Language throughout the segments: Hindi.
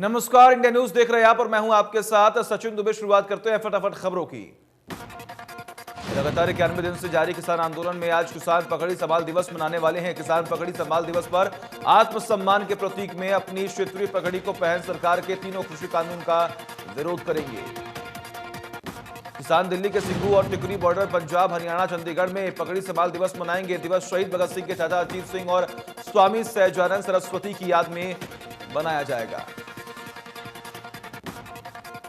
नमस्कार, इंडिया न्यूज देख रहे हैं आप और मैं हूं आपके साथ सचिन दुबे। शुरुआत करते हैं फटाफट खबरों की। लगातार 91 दिन से जारी किसान आंदोलन में आज किसान पगड़ी संभाल दिवस मनाने वाले हैं। किसान पगड़ी संभाल दिवस पर आत्मसम्मान के प्रतीक में अपनी क्षेत्रीय पगड़ी को पहन सरकार के तीनों कृषि कानून का विरोध करेंगे। किसान दिल्ली के सिंघू और टिकरी बॉर्डर पंजाब, हरियाणा, चंडीगढ़ में पगड़ी संभाल दिवस मनाएंगे। दिवस शहीद भगत सिंह के चाचा अजीत सिंह और स्वामी सहजानंद सरस्वती की याद में बनाया जाएगा।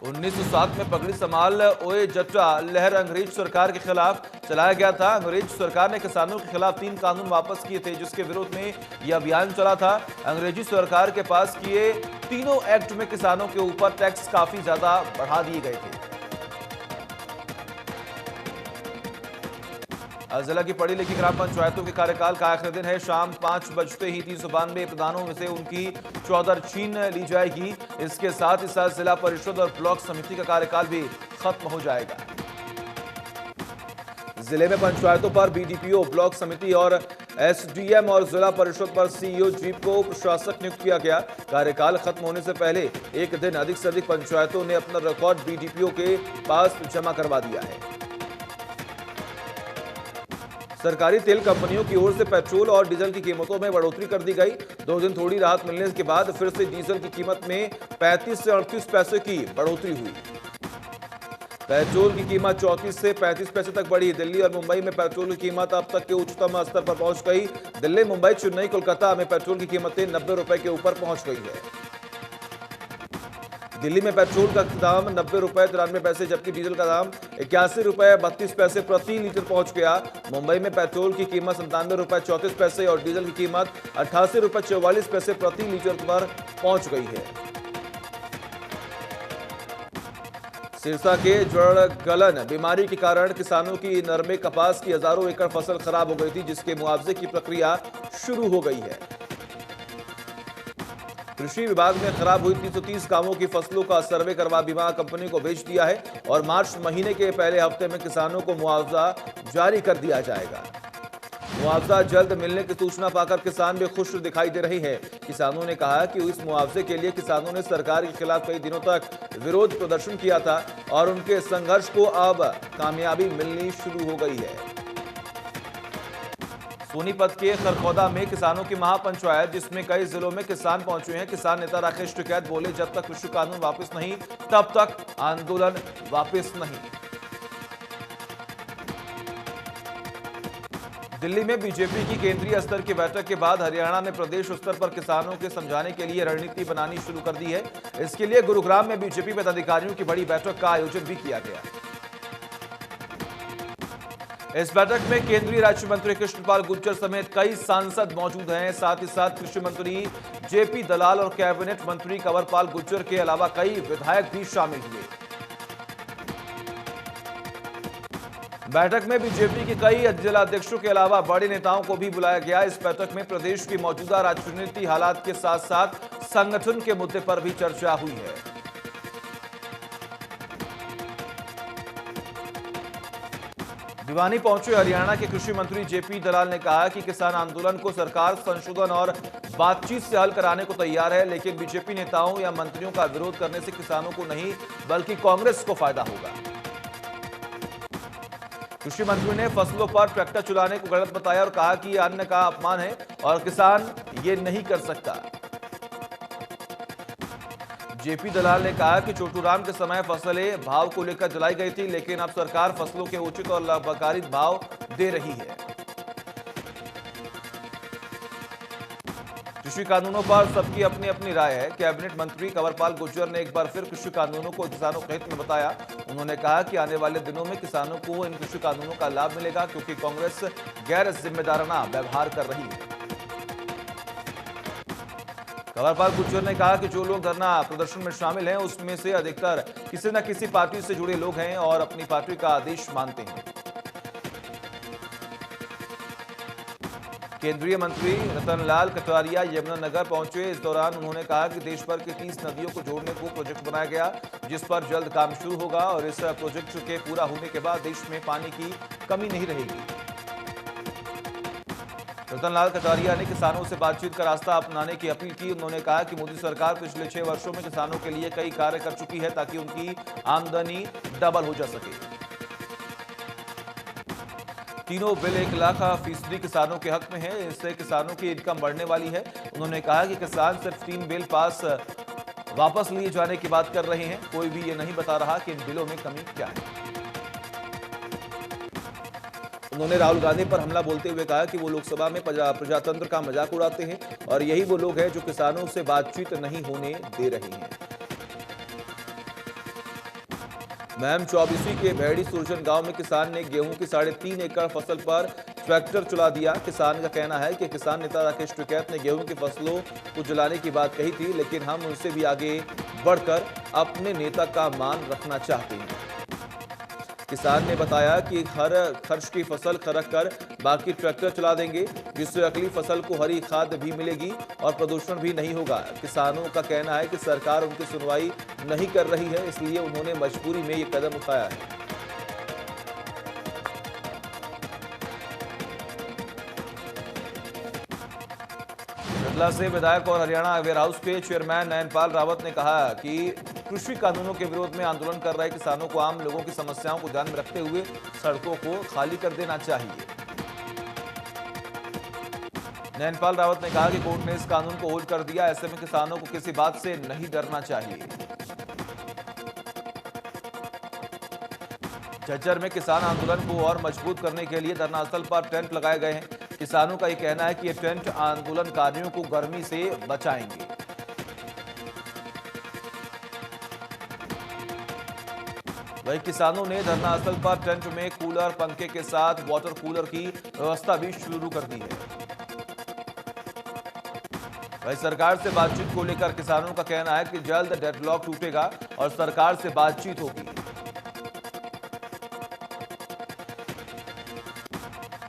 1907 में पगड़ी संभाल ओए जट्टा लहर अंग्रेज सरकार के खिलाफ चलाया गया था। अंग्रेज सरकार ने किसानों के खिलाफ 3 कानून वापस किए थे, जिसके विरोध में यह अभियान चला था। अंग्रेजी सरकार के पास किए तीनों एक्ट में किसानों के ऊपर टैक्स काफी ज्यादा बढ़ा दिए गए थे। जिला की पढ़ी लिखी ग्राम पंचायतों के कार्यकाल का आखिरी दिन है। शाम 5 बजते ही 392 प्रधानों में से उनकी चौधर छीन ली जाएगी। इसके साथ ही साथ जिला परिषद और ब्लॉक समिति का कार्यकाल भी खत्म हो जाएगा। जिले में पंचायतों पर बीडीपीओ, ब्लॉक समिति और एसडीएम और जिला परिषद पर सीईओ जीप को प्रशासक नियुक्त किया गया। कार्यकाल खत्म होने से पहले एक दिन अधिक से अधिक पंचायतों ने अपना रिकॉर्ड बीडीपीओ के पास जमा करवा दिया है। सरकारी तेल कंपनियों की ओर से पेट्रोल और डीजल की कीमतों में बढ़ोतरी कर दी गई। 2 दिन थोड़ी राहत मिलने के बाद फिर से डीजल की कीमत में 35 से 38 पैसे की बढ़ोतरी हुई। पेट्रोल की कीमत 34 से 35 पैसे तक बढ़ी। दिल्ली और मुंबई में पेट्रोल की कीमत अब तक के उच्चतम स्तर पर पहुंच गई। दिल्ली, मुंबई, चेन्नई, कोलकाता में पेट्रोल की कीमतें 90 रुपए के ऊपर पहुंच गई है। दिल्ली में पेट्रोल का दाम 90 रुपए 93 पैसे, जबकि डीजल का दाम 81 रुपए 32 पैसे प्रति लीटर पहुंच गया। मुंबई में पेट्रोल की कीमत 97 रुपए 34 पैसे और डीजल की कीमत 88 रुपए 44 पैसे प्रति लीटर पर पहुंच गई है। सिरसा के जड़ गलन बीमारी के कारण किसानों की नरमे कपास की हजारों एकड़ फसल खराब हो गई थी, जिसके मुआवजे की प्रक्रिया शुरू हो गई है। कृषि विभाग ने खराब हुई 330 कामों की फसलों का सर्वे करवा बीमा कंपनी को भेज दिया है और मार्च महीने के पहले हफ्ते में किसानों को मुआवजा जारी कर दिया जाएगा। मुआवजा जल्द मिलने की सूचना पाकर किसान भी खुश दिखाई दे रहे हैं। किसानों ने कहा कि इस मुआवजे के लिए किसानों ने सरकार के खिलाफ कई दिनों तक विरोध प्रदर्शन किया था और उनके संघर्ष को अब कामयाबी मिलनी शुरू हो गई है। सोनीपत के खरखौदा में किसानों की महापंचायत, जिसमें कई जिलों में किसान पहुंचे हैं। किसान नेता राकेश टिकैत बोले, जब तक कृषि कानून वापस नहीं तब तक आंदोलन वापस नहीं। दिल्ली में बीजेपी की केंद्रीय स्तर की बैठक के बाद हरियाणा ने प्रदेश स्तर पर किसानों के समझाने के लिए रणनीति बनानी शुरू कर दी है। इसके लिए गुरुग्राम में बीजेपी पदाधिकारियों की बड़ी बैठक का आयोजन भी किया गया। इस बैठक में केंद्रीय राज्य मंत्री कृष्णपाल गुर्जर समेत कई सांसद मौजूद हैं। साथ ही साथ कृषि मंत्री जेपी दलाल और कैबिनेट मंत्री कंवरपाल गुर्जर के अलावा कई विधायक भी शामिल हुए। बैठक में बीजेपी के कई जिलाध्यक्षों के अलावा बड़े नेताओं को भी बुलाया गया। इस बैठक में प्रदेश की मौजूदा राजनीति हालात के साथ साथ संगठन के मुद्दे पर भी चर्चा हुई है। भिवानी पहुंचे हरियाणा के कृषि मंत्री जेपी दलाल ने कहा कि किसान आंदोलन को सरकार संशोधन और बातचीत से हल कराने को तैयार है, लेकिन बीजेपी नेताओं या मंत्रियों का विरोध करने से किसानों को नहीं बल्कि कांग्रेस को फायदा होगा। कृषि मंत्री ने फसलों पर ट्रैक्टर चलाने को गलत बताया और कहा कि यह अन्न का अपमान है और किसान ये नहीं कर सकता। जेपी दलाल ने कहा कि चोटूराम के समय फसलें भाव को लेकर जलाई गई थी, लेकिन अब सरकार फसलों के उचित और लाभकारी भाव दे रही है। कृषि कानूनों पर सबकी अपनी अपनी राय है। कैबिनेट मंत्री कंवरपाल गुर्जर ने एक बार फिर कृषि कानूनों को किसानों के हित में बताया। उन्होंने कहा कि आने वाले दिनों में किसानों को इन कृषि कानूनों का लाभ मिलेगा, क्योंकि कांग्रेस गैर जिम्मेदाराना व्यवहार कर रही है। कंवरपाल गुर्जर ने कहा कि जो लोग धरना प्रदर्शन में शामिल हैं, उसमें से अधिकतर किसी न किसी पार्टी से जुड़े लोग हैं और अपनी पार्टी का आदेश मानते हैं। केंद्रीय मंत्री रतनलाल कटारिया यमुनानगर पहुंचे। इस दौरान उन्होंने कहा कि देश भर की 30 नदियों को जोड़ने को प्रोजेक्ट बनाया गया, जिस पर जल्द काम शुरू होगा और इस प्रोजेक्ट के पूरा होने के बाद देश में पानी की कमी नहीं रहेगी। रतनलाल कटारिया ने किसानों से बातचीत का रास्ता अपनाने की अपील की। उन्होंने कहा कि मोदी सरकार पिछले 6 वर्षों में किसानों के लिए कई कार्य कर चुकी है ताकि उनकी आमदनी डबल हो जा सके। तीनों बिल 1,00,000% किसानों के हक में है। इससे किसानों की इनकम बढ़ने वाली है। उन्होंने कहा कि किसान सिर्फ 3 बिल पास वापस लिए जाने की बात कर रहे हैं। कोई भी ये नहीं बता रहा कि इन बिलों में कमी क्या है। उन्होंने राहुल गांधी पर हमला बोलते हुए कहा कि वो लोकसभा में प्रजातंत्र का मजाक उड़ाते हैं और यही वो लोग हैं जो किसानों से बातचीत नहीं होने दे रहे हैं। महम 24 के भेड़ी सुरजन गांव में किसान ने गेहूं की 3.5 एकड़ फसल पर ट्रैक्टर चला दिया। किसान का कहना है कि किसान नेता राकेश टिकैत ने गेहूं की फसलों को जलाने की बात कही थी, लेकिन हम उनसे भी आगे बढ़कर अपने नेता का मान रखना चाहते हैं। किसान ने बताया कि हर खर्च की फसल खरक कर बाकी ट्रैक्टर चला देंगे, जिससे अगली फसल को हरी खाद भी मिलेगी और प्रदूषण भी नहीं होगा। किसानों का कहना है कि सरकार उनकी सुनवाई नहीं कर रही है, इसलिए उन्होंने मजबूरी में ये कदम उठाया है। रतला से विधायक और हरियाणा वेयर हाउस के चेयरमैन नयनपाल रावत ने कहा कि कृषि कानूनों के विरोध में आंदोलन कर रहे किसानों को आम लोगों की समस्याओं को ध्यान में रखते हुए सड़कों को खाली कर देना चाहिए। नयनपाल रावत ने कहा कि कोर्ट ने इस कानून को होल्ड कर दिया, ऐसे में किसानों को किसी बात से नहीं डरना चाहिए। झज्जर में किसान आंदोलन को और मजबूत करने के लिए धरना स्थल पर टेंट लगाए गए हैं। किसानों का यह कहना है कि ये टेंट आंदोलनकारियों को गर्मी से बचाएंगे। वहीं किसानों ने धरना स्थल पर टेंट में कूलर, पंखे के साथ वाटर कूलर की व्यवस्था भी शुरू कर दी है। वहीं सरकार से बातचीत को लेकर किसानों का कहना है कि जल्द डेडलॉक टूटेगा और सरकार से बातचीत होगी।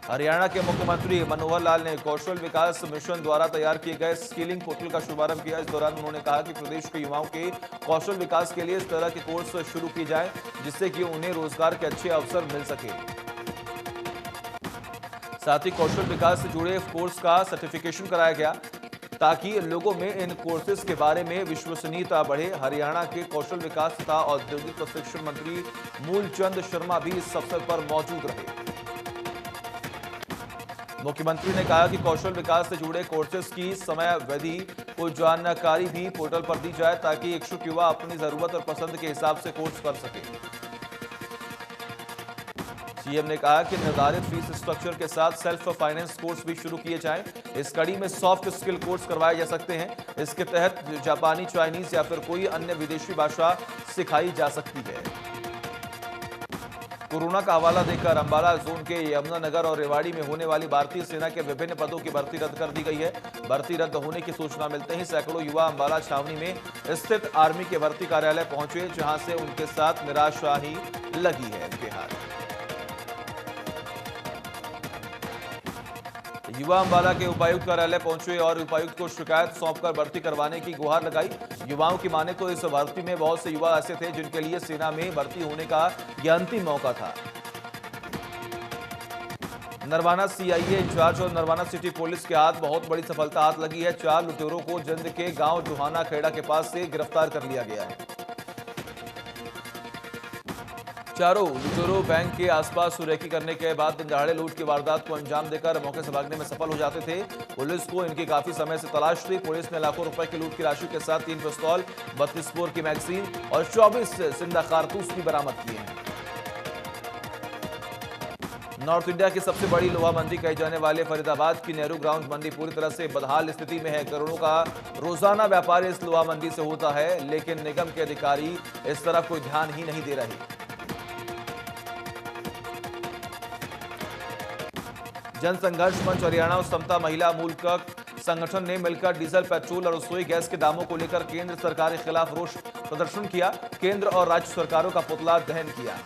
हरियाणा के मुख्यमंत्री मनोहर लाल ने कौशल विकास मिशन द्वारा तैयार किए गए स्किलिंग पोर्टल का शुभारंभ किया। इस दौरान उन्होंने कहा कि प्रदेश के युवाओं के कौशल विकास के लिए इस तरह के कोर्स शुरू किए जाएं, जिससे कि उन्हें रोजगार के अच्छे अवसर मिल सके। साथ ही कौशल विकास से जुड़े कोर्स का सर्टिफिकेशन कराया गया ताकि लोगों में इन कोर्सेज के बारे में विश्वसनीयता बढ़े। हरियाणा के कौशल विकास तथा औद्योगिक प्रशिक्षण मंत्री मूलचंद शर्मा भी इस अवसर पर मौजूद रहे। मुख्यमंत्री ने कहा कि कौशल विकास से जुड़े कोर्सेज की समयावधि को जानकारी भी पोर्टल पर दी जाए ताकि इच्छुक युवा अपनी जरूरत और पसंद के हिसाब से कोर्स कर सके। सीएम ने कहा कि निर्धारित फीस स्ट्रक्चर के साथ सेल्फ फाइनेंस कोर्स भी शुरू किए जाएं। इस कड़ी में सॉफ्ट स्किल कोर्स करवाए जा सकते हैं। इसके तहत जापानी, चाइनीज या फिर कोई अन्य विदेशी भाषा सिखाई जा सकती है। कोरोना का हवाला देकर अंबाला जोन के यमुनानगर और रेवाड़ी में होने वाली भारतीय सेना के विभिन्न पदों की भर्ती रद्द कर दी गई है। भर्ती रद्द होने की सूचना मिलते ही सैकड़ों युवा अंबाला छावनी में स्थित आर्मी के भर्ती कार्यालय पहुंचे, जहां से उनके साथ निराशा ही लगी है उनके हाथ। युवा अंबाला के उपायुक्त कार्यालय पहुंचे और उपायुक्त को शिकायत सौंपकर भर्ती करवाने की गुहार लगाई। युवाओं की माने तो इस भर्ती में बहुत से युवा ऐसे थे जिनके लिए सेना में भर्ती होने का यह अंतिम मौका था। नरवाना सीआईए इंचार्ज और नरवाना सिटी पुलिस के हाथ बहुत बड़ी सफलता हाथ लगी है। 4 लुटेरों को जंद के गांव जोहाना खेड़ा के पास से गिरफ्तार कर लिया गया है। चारों लुटेरों बैंक के आसपास सुरेखी करने के बाद दिन दहाड़े लूट की वारदात को अंजाम देकर मौके से भागने में सफल हो जाते थे। पुलिस को इनकी काफी समय से तलाश थी। पुलिस ने लाखों रुपए की लूट की राशि के साथ 3 पिस्तौल, 32 बोर की मैगजीन और 24 जिंदा कारतूस भी बरामद किए हैं। नॉर्थ इंडिया की सबसे बड़ी लोहा मंडी कही जाने वाले फरीदाबाद की नेहरू ग्राउंड मंडी पूरी तरह से बदहाल स्थिति में है। करोड़ों का रोजाना व्यापार इस लोहा मंडी से होता है, लेकिन निगम के अधिकारी इस तरफ कोई ध्यान ही नहीं दे रहे। जनसंघर्ष मंच हरियाणा और समता महिला मूलक संगठन ने मिलकर डीजल, पेट्रोल और रसोई गैस के दामों को लेकर केंद्र सरकार के खिलाफ रोष प्रदर्शन किया। केंद्र और राज्य सरकारों का पुतला दहन किया।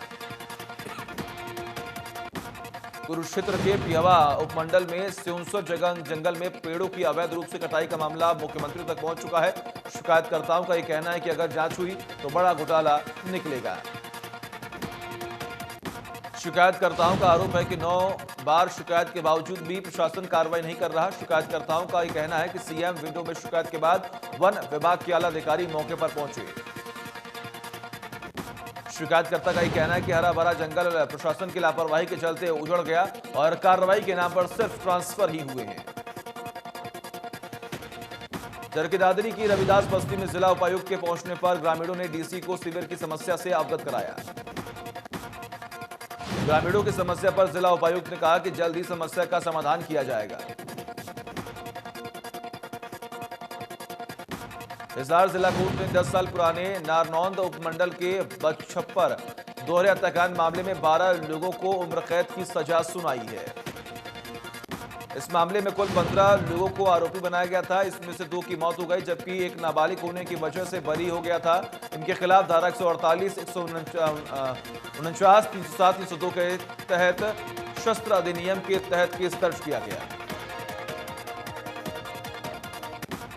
कुरुक्षेत्र के पिहवा उपमंडल में स्योंसर जंगल में पेड़ों की अवैध रूप से कटाई का मामला मुख्यमंत्री तक पहुंच चुका है। शिकायतकर्ताओं का यह कहना है कि अगर जांच हुई तो बड़ा घोटाला निकलेगा। शिकायतकर्ताओं का आरोप है कि 9 बार शिकायत के बावजूद भी प्रशासन कार्रवाई नहीं कर रहा। शिकायतकर्ताओं का यह कहना है कि सीएम विंडो में शिकायत के बाद वन विभाग के आला अधिकारी मौके पर पहुंचे। शिकायतकर्ता का यह कहना है कि हरा भरा जंगल प्रशासन की लापरवाही के चलते उजड़ गया और कार्रवाई के नाम पर सिर्फ ट्रांसफर ही हुए हैं। चरखी दादरी की रविदास बस्ती में जिला उपायुक्त के पहुंचने पर ग्रामीणों ने डीसी को सीवर की समस्या से अवगत कराया। ग्रामीणों की समस्या पर जिला उपायुक्त ने कहा कि जल्द ही समस्या का समाधान किया जाएगा। हिसार जिला कोर्ट ने 10 साल पुराने नारनौंद उपमंडल के बछप्पर दोहरे हत्याकांड मामले में 12 लोगों को उम्र कैद की सजा सुनाई है। इस मामले में कुल 15 लोगों को आरोपी बनाया गया था। इसमें से 2 की मौत हो गई, जबकि एक नाबालिग होने की वजह से बरी हो गया था। इनके खिलाफ धारा 148, 149, 307, 302 के तहत शस्त्र अधिनियम के तहत केस दर्ज किया गया।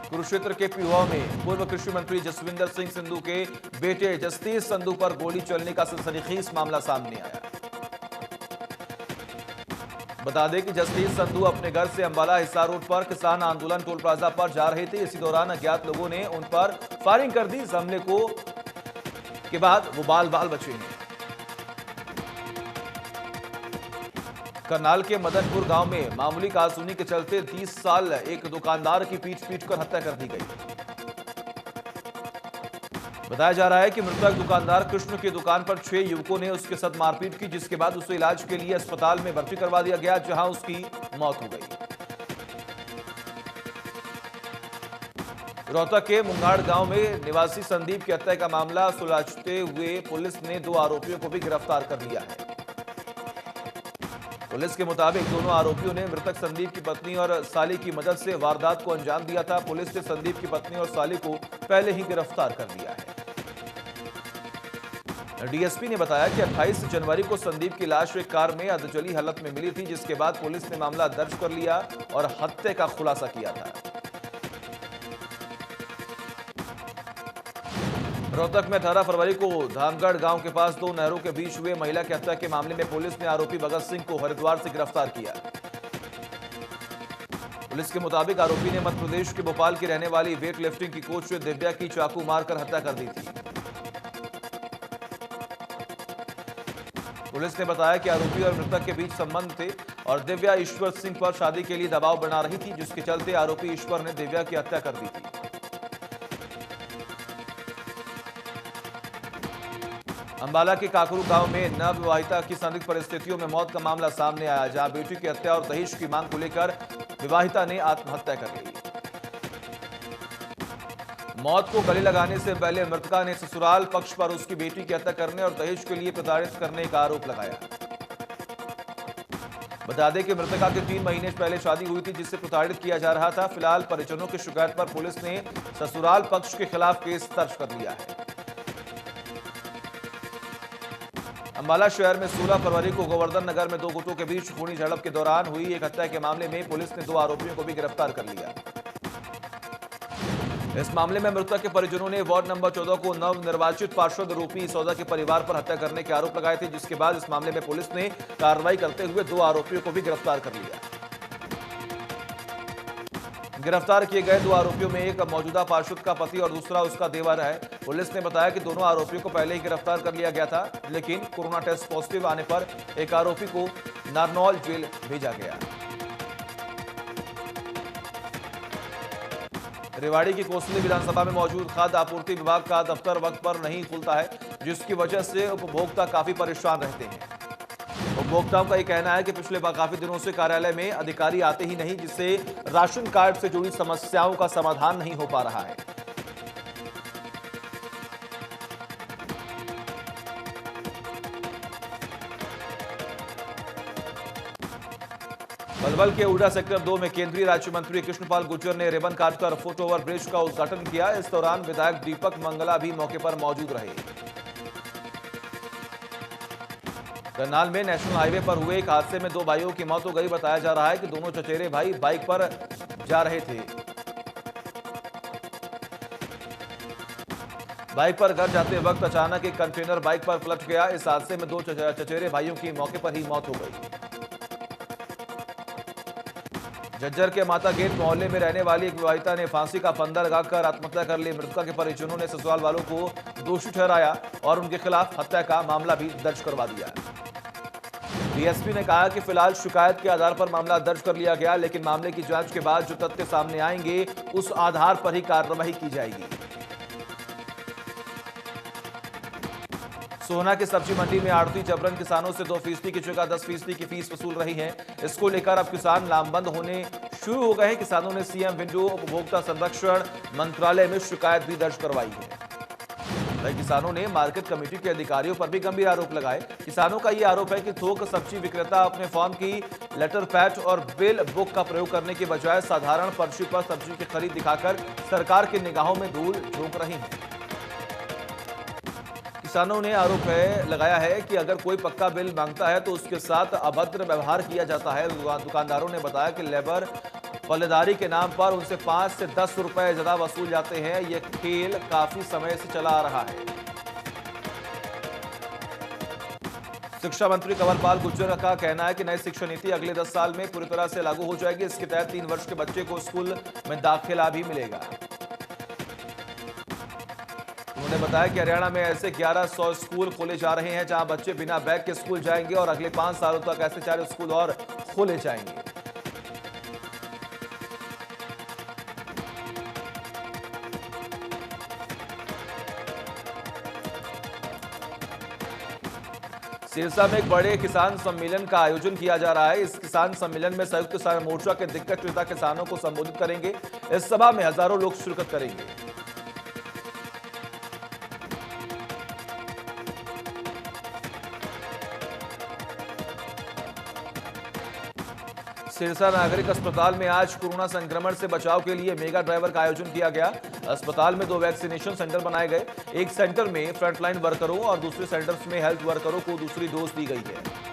कुरुक्षेत्र के पिहुआ में पूर्व कृषि मंत्री जसविंदर सिंह संधू के बेटे जसतीश संधू पर गोली चलने का सनसनीखेज मामला सामने आया। बता दें कि जसतीश संधू अपने घर से अंबाला हिसार रोड पर किसान आंदोलन टोल प्लाजा पर जा रहे थे। इसी दौरान अज्ञात लोगों ने उन पर फायरिंग कर दी। इस हमले के बाद वो बाल बचे हैं। करनाल के मदनपुर गांव में मामूली कहासुनी के चलते 30 साल एक दुकानदार की पीट कर हत्या कर दी गई। बताया जा रहा है कि मृतक दुकानदार कृष्ण की दुकान पर 6 युवकों ने उसके साथ मारपीट की, जिसके बाद उसे इलाज के लिए अस्पताल में भर्ती करवा दिया गया, जहां उसकी मौत हो गई। रोहतक के मुंगाड़ गांव में निवासी संदीप की हत्या का मामला सुलझते हुए पुलिस ने 2 आरोपियों को भी गिरफ्तार कर लिया है। पुलिस के मुताबिक दोनों आरोपियों ने मृतक संदीप की पत्नी और साली की मदद से वारदात को अंजाम दिया था। पुलिस ने संदीप की पत्नी और साली को पहले ही गिरफ्तार कर लिया है। डीएसपी ने बताया कि 28 जनवरी को संदीप की लाश एक कार में अधजली हालत में मिली थी, जिसके बाद पुलिस ने मामला दर्ज कर लिया और हत्या का खुलासा किया था। रोहतक में 18 फरवरी को धामगढ़ गांव के पास 2 नहरों के बीच हुए महिला की हत्या के मामले में पुलिस ने आरोपी भगत सिंह को हरिद्वार से गिरफ्तार किया। पुलिस के मुताबिक आरोपी ने मध्य प्रदेश के भोपाल की रहने वाली वेट लिफ्टिंग की कोच दिव्या की चाकू मारकर हत्या कर दी थी। पुलिस ने बताया कि आरोपी और मृतक के बीच संबंध थे और दिव्या ईश्वर सिंह पर शादी के लिए दबाव बना रही थी, जिसके चलते आरोपी ईश्वर ने दिव्या की हत्या कर दी थी। अंबाला के काकरू गांव में नवविवाहिता की संदिग्ध परिस्थितियों में मौत का मामला सामने आया, जहां बेटी की हत्या और दहेज की मांग को लेकर विवाहिता ने आत्महत्या कर ली। मौत को गले लगाने से पहले मृतका ने ससुराल पक्ष पर उसकी बेटी की हत्या करने और दहेज के लिए प्रताड़ित करने का आरोप लगाया। बता दें कि मृतका के 3 महीने पहले शादी हुई थी, जिससे प्रताड़ित किया जा रहा था। फिलहाल परिजनों की शिकायत पर पुलिस ने ससुराल पक्ष के खिलाफ केस दर्ज कर लिया है। अंबाला शहर में 16 फरवरी को गोवर्धन नगर में 2 गुटों के बीच खूनी झड़प के दौरान हुई एक हत्या के मामले में पुलिस ने 2 आरोपियों को भी गिरफ्तार कर लिया। इस मामले में मृतक के परिजनों ने वार्ड नंबर 14 को नव निर्वाचित पार्षद रूपी सौदा के परिवार पर हत्या करने के आरोप लगाए थे, जिसके बाद इस मामले में पुलिस ने कार्रवाई करते हुए 2 आरोपियों को भी गिरफ्तार कर लिया। गिरफ्तार किए गए 2 आरोपियों में एक मौजूदा पार्षद का पति और दूसरा उसका देवर है। पुलिस ने बताया कि दोनों आरोपियों को पहले ही गिरफ्तार कर लिया गया था, लेकिन कोरोना टेस्ट पॉजिटिव आने पर एक आरोपी को नारनौल जेल भेजा गया। रेवाड़ी की कोसली विधानसभा में मौजूद खाद्य आपूर्ति विभाग का दफ्तर वक्त पर नहीं खुलता है, जिसकी वजह से उपभोक्ता काफी परेशान रहते हैं। उपभोक्ताओं का यह कहना है कि पिछले काफी दिनों से कार्यालय में अधिकारी आते ही नहीं, जिससे राशन कार्ड से जुड़ी समस्याओं का समाधान नहीं हो पा रहा है। पलवल के उड़ा सेक्टर 2 में केंद्रीय राज्य मंत्री कृष्णपाल गुर्जर ने रिबन काटकर फुट ओवर ब्रिज का उद्घाटन किया। इस दौरान विधायक दीपक मंगला भी मौके पर मौजूद रहे। करनाल में नेशनल हाईवे पर हुए एक हादसे में 2 भाइयों की मौत हो गई। बताया जा रहा है कि दोनों चचेरे भाई बाइक पर जा रहे थे। बाइक पर घर जाते वक्त अचानक एक कंटेनर बाइक पर पलट गया। इस हादसे में 2 चचेरे भाइयों की मौके पर ही मौत हो गई। झज्जर के माता गेट मोहल्ले में रहने वाली एक विवाहिता ने फांसी का फंदा लगाकर आत्महत्या कर ली। मृतका के परिजनों ने ससुराल वालों को दोषी ठहराया और उनके खिलाफ हत्या का मामला भी दर्ज करवा दिया। डीएसपी ने कहा कि फिलहाल शिकायत के आधार पर मामला दर्ज कर लिया गया, लेकिन मामले की जांच के बाद जो तथ्य सामने आएंगे उस आधार पर ही कार्रवाई की जाएगी। सोहना की सब्जी मंडी में आड़ती जबरन किसानों से 2% की जगह 10% की फीस वसूल रही है। इसको लेकर अब किसान लामबंद होने शुरू हो गए हैं। किसानों ने सीएम विंडो उपभोक्ता संरक्षण मंत्रालय में शिकायत भी दर्ज करवाई है। वहीं किसानों ने मार्केट कमेटी के अधिकारियों पर भी गंभीर आरोप लगाए। किसानों का यह आरोप है कि थोक सब्जी विक्रेता अपने फॉर्म की लेटर पैड और बिल बुक का प्रयोग करने के बजाय साधारण पर्ची पर सब्जी की खरीद दिखाकर सरकार की निगाहों में धूल झोंक रही है। किसानों ने आरोप लगाया है कि अगर कोई पक्का बिल मांगता है तो उसके साथ अभद्र व्यवहार किया जाता है। दुकानदारों ने बताया कि लेबर पल्लेदारी के नाम पर उनसे 5 से 10 रुपए ज्यादा वसूल जाते हैं। यह खेल काफी समय से चला आ रहा है। शिक्षा मंत्री कंवरपाल गुर्जर का कहना है कि नई शिक्षा नीति अगले 10 साल में पूरी तरह से लागू हो जाएगी। इसके तहत 3 वर्ष के बच्चे को स्कूल में दाखिला भी मिलेगा। उन्होंने बताया कि हरियाणा में ऐसे 1100 स्कूल खोले जा रहे हैं जहां बच्चे बिना बैग के स्कूल जाएंगे और अगले 5 सालों तक ऐसे 4 स्कूल और खोले जाएंगे। सिरसा में एक बड़े किसान सम्मेलन का आयोजन किया जा रहा है। इस किसान सम्मेलन में संयुक्त किसान मोर्चा के दिग्गज नेता किसानों को संबोधित करेंगे। इस सभा में हजारों लोग शिरकत करेंगे। सिरसा नागरिक अस्पताल में आज कोरोना संक्रमण से बचाव के लिए मेगा ड्राइवर का आयोजन किया गया। अस्पताल में 2 वैक्सीनेशन सेंटर बनाए गए। एक सेंटर में फ्रंटलाइन वर्करों और दूसरे सेंटर्स में हेल्थ वर्करों को दूसरी डोज दी गई है।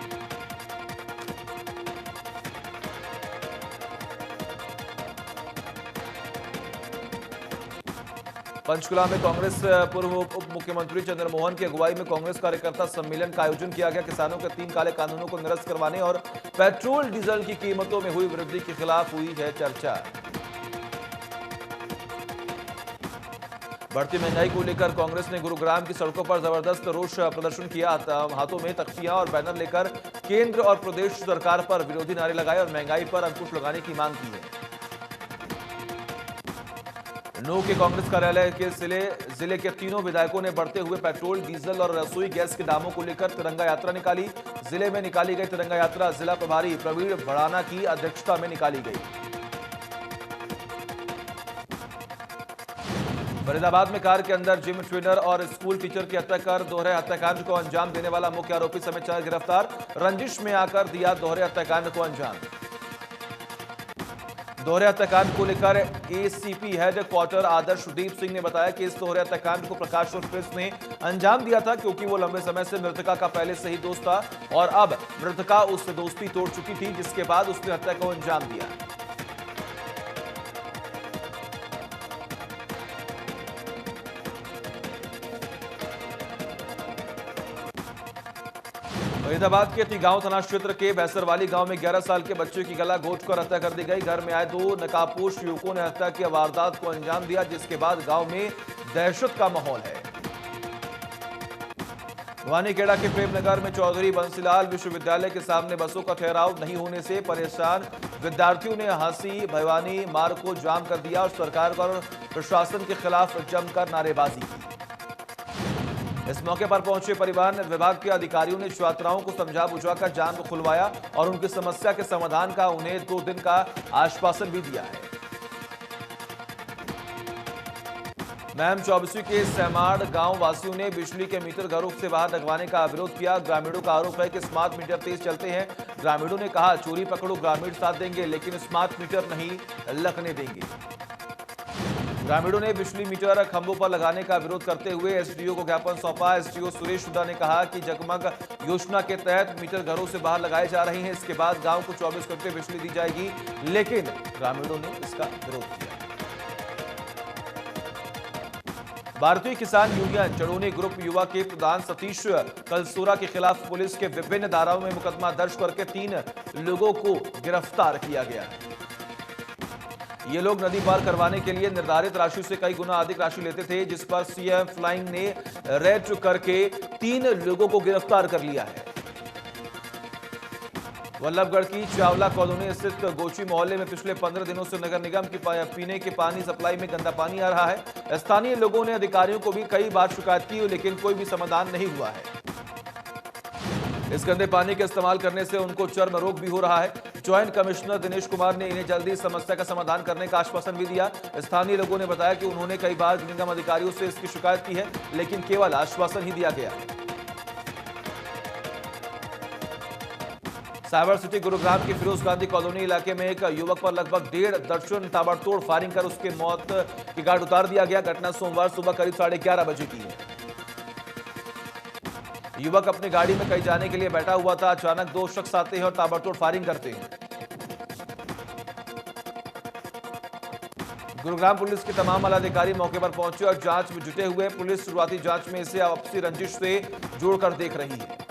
पंचकुला में कांग्रेस पूर्व उप मुख्यमंत्री चंद्रमोहन की अगुवाई में कांग्रेस कार्यकर्ता सम्मेलन का आयोजन किया गया। किसानों के 3 काले कानूनों को निरस्त करवाने और पेट्रोल डीजल की कीमतों में हुई वृद्धि के खिलाफ हुई है चर्चा। बढ़ती महंगाई को लेकर कांग्रेस ने गुरुग्राम की सड़कों पर जबरदस्त रोष प्रदर्शन किया। हाथों में तख्तियां और बैनर लेकर केंद्र और प्रदेश सरकार पर विरोधी नारे लगाए और महंगाई पर अंकुश लगाने की मांग की है। नूह के कांग्रेस कार्यालय के जिले के 3 विधायकों ने बढ़ते हुए पेट्रोल, डीजल और रसोई गैस के दामों को लेकर तिरंगा यात्रा निकाली। जिले में निकाली गई तिरंगा यात्रा जिला प्रभारी प्रवीण भड़ाना की अध्यक्षता में निकाली गई। फरीदाबाद में कार के अंदर जिम ट्रेनर और स्कूल टीचर की हत्या कर दोहरे हत्याकांड को अंजाम देने वाला मुख्य आरोपी समेत 4 गिरफ्तार। रंजिश में आकर दिया दोहरे हत्याकांड को अंजाम। दोहरे हत्याकांड को लेकर एसीपी हेडक्वार्टर आदर्शदीप सिंह ने बताया कि इस दोहरे हत्याकांड को प्रकाश और प्रिंस ने अंजाम दिया था क्योंकि वो लंबे समय से मृतका का पहले से ही दोस्त था और अब मृतका उससे दोस्ती तोड़ चुकी थी, जिसके बाद उसने हत्या को अंजाम दिया। फरीदाबाद के तिगांव थाना क्षेत्र के बैसरवाली गांव में 11 साल के बच्चे की गला घोंटकर हत्या कर दी गई। घर में आए 2 नकाबपोश युवकों ने हत्या की वारदात को अंजाम दिया, जिसके बाद गांव में दहशत का माहौल है। भवानीखेड़ा के प्रेमनगर में चौधरी बंसीलाल विश्वविद्यालय के सामने बसों का ठहराव नहीं होने से परेशान विद्यार्थियों ने हांसी भवानी मार्ग को जाम कर दिया और सरकार और प्रशासन के खिलाफ जमकर नारेबाजी की। इस मौके पर पहुंचे परिवहन विभाग के अधिकारियों ने छात्राओं को समझा बुझाकर जाम को खुलवाया और उनकी समस्या के समाधान का उन्हें 2 दिन का आश्वासन भी दिया है। मैम 24 के सहमाड़ गांव वासियों ने बिजली के मीटर घरों से बाहर लगवाने का विरोध किया। ग्रामीणों का आरोप है कि स्मार्ट मीटर तेज चलते हैं। ग्रामीणों ने कहा चोरी पकड़ो ग्रामीण साथ देंगे, लेकिन स्मार्ट मीटर नहीं लगने देंगे। ग्रामीणों ने बिजली मीटर खंभों पर लगाने का विरोध करते हुए एसडीओ को ज्ञापन सौंपा। एसडीओ सुरेश हुड्डा ने कहा कि जगमग योजना के तहत मीटर घरों से बाहर लगाए जा रहे हैं। इसके बाद गांव को 24 घंटे बिजली दी जाएगी, लेकिन ग्रामीणों ने इसका विरोध किया। भारतीय किसान यूनियन चड़ोनी ग्रुप युवा के प्रधान सतीश कलसोरा के खिलाफ पुलिस के विभिन्न धाराओं में मुकदमा दर्ज करके 3 लोगों को गिरफ्तार किया गया। ये लोग नदी पार करवाने के लिए निर्धारित राशि से कई गुना अधिक राशि लेते थे, जिस पर सीएम फ्लाइंग ने रेड करके 3 लोगों को गिरफ्तार कर लिया है। वल्लभगढ़ की चावला कॉलोनी स्थित गोची मोहल्ले में पिछले 15 दिनों से नगर निगम की पीने के पानी सप्लाई में गंदा पानी आ रहा है। स्थानीय लोगों ने अधिकारियों को भी कई बार शिकायत की, लेकिन कोई भी समाधान नहीं हुआ है। इस गंदे पानी के इस्तेमाल करने से उनको चर्म रोग भी हो रहा है। ज्वाइंट कमिश्नर दिनेश कुमार ने इन्हें जल्दी इस समस्या का समाधान करने का आश्वासन भी दिया। स्थानीय लोगों ने बताया कि उन्होंने कई बार निगम अधिकारियों से इसकी शिकायत की है, लेकिन केवल आश्वासन ही दिया गया। साइबर सिटी गुरुग्राम की फिरोज गांधी कॉलोनी इलाके में एक युवक पर लगभग 1.5 दर्जन ताबड़तोड़ फायरिंग कर उसके मौत की गार्ड उतार दिया गया। घटना सोमवार सुबह करीब 11:30 बजे की है। युवक अपनी गाड़ी में कहीं जाने के लिए बैठा हुआ था। अचानक 2 शख्स आते हैं और ताबड़तोड़ फायरिंग करते हैं। गुरुग्राम पुलिस के तमाम आला अधिकारी मौके पर पहुंचे और जांच में जुटे हुए। पुलिस शुरुआती जांच में इसे आपसी रंजिश से जोड़कर देख रही है।